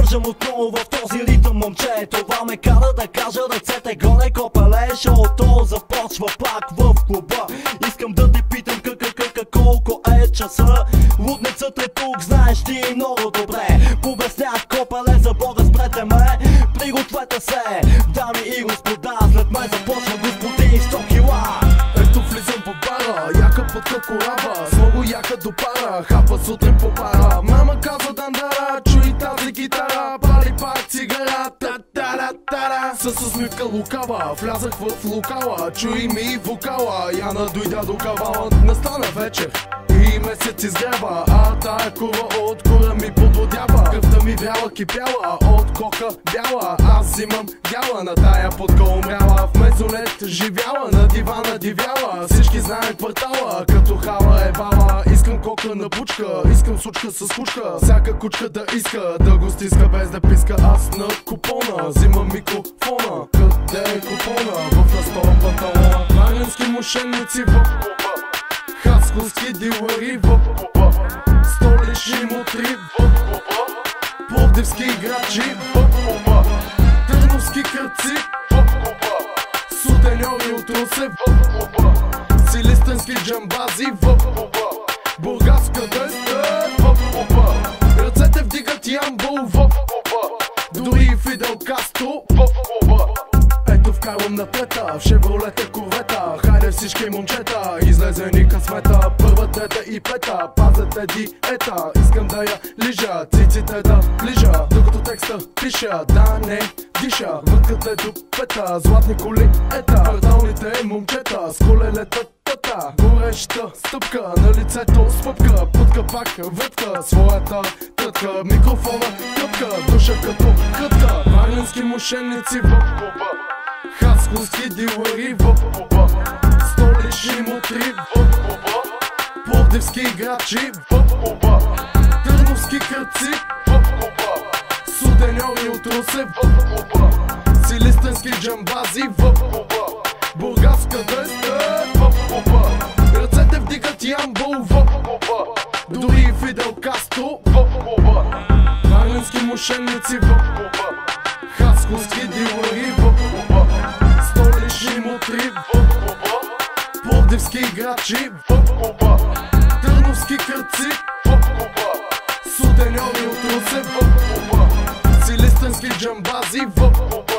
държам отново в този ритъм, момче. Това ме кара да кажа ръцете горе, копеле. Шоуто започва пак в клуба. Искам да те питам колко е часа. Лудницът е тук, знаеш ти много добре. Побеснях, копеле, за Бога спрете ме. Пригответе се, дами и господа, след мен започва господин 100 кила. Ето влизам по бара, яка пътка корава, с много яка до пара, хапа сутрин по пара. Мама казва дандара, чуй тази гитара, пали пак цигара, та-та-та-та-та. С усмивка лукава, влязах в локала, чуй ми вокала, Яна дойда до кавала. Настана вечер и месец изгрева, а тая кура от кура ми подводява. Кръвта ми вяла, кипяла, от кока бяла, аз взимам дяла, на тая подка умряла. В мезонет живяла, на дивана дивяла, всички знаем квартала, като хала е бала. Искам кока на бучка, искам сучка с кучка, всяка кучка да иска да го стиска без да писка. Аз на купона, взимам микрофона, къде е купона? В настола панталона. Варненски мошенници в клуба, хасковски дилъри в клуба, столични мутри в клуба, пловдивски играчи в клуба, търновски кръци в клуба, сутеньори от Русе в клуба, силистенски джамбази в клуба, бургаска дъста в клуба, ръцете вдигат ямбол в клуба, дори и Фидел Кастро в клуба. Ето вкарвам на трета, в шевролета корвета, хайде всички момчета, излезе ни късмета. Първа, трета и пета, пазете диета, искам да я лижа, циците да лижа, докато текста пиша, да не диша. Въткате до пета, златни коли ета, кварталните момчета с колелета тата. Гореща стъпка, на лицето с пъпка, путка пак вътка, своята тътка, микрофона тръпка, душа като хътка. Варненски мошенници в клуба, хасковски дилъри в клуба, столични мутри в клуба, пловдивски играчи в клуба, търновски кръци в клуба, сутеньори от Русе в клуба, силистенски джамбази в клуба, бургаска дъста в клуба, ръцете вдигат ямбол в клуба, дори и Фидел Кастро в клуба. Варненски мошенници в клуба, хасковски дилъри в клуба, столични мутри в клуба, пловдивски играчи в клуба, търновски кръци в клуба, сутеньори от Русе в клуба, силистенски джамбази в клуба.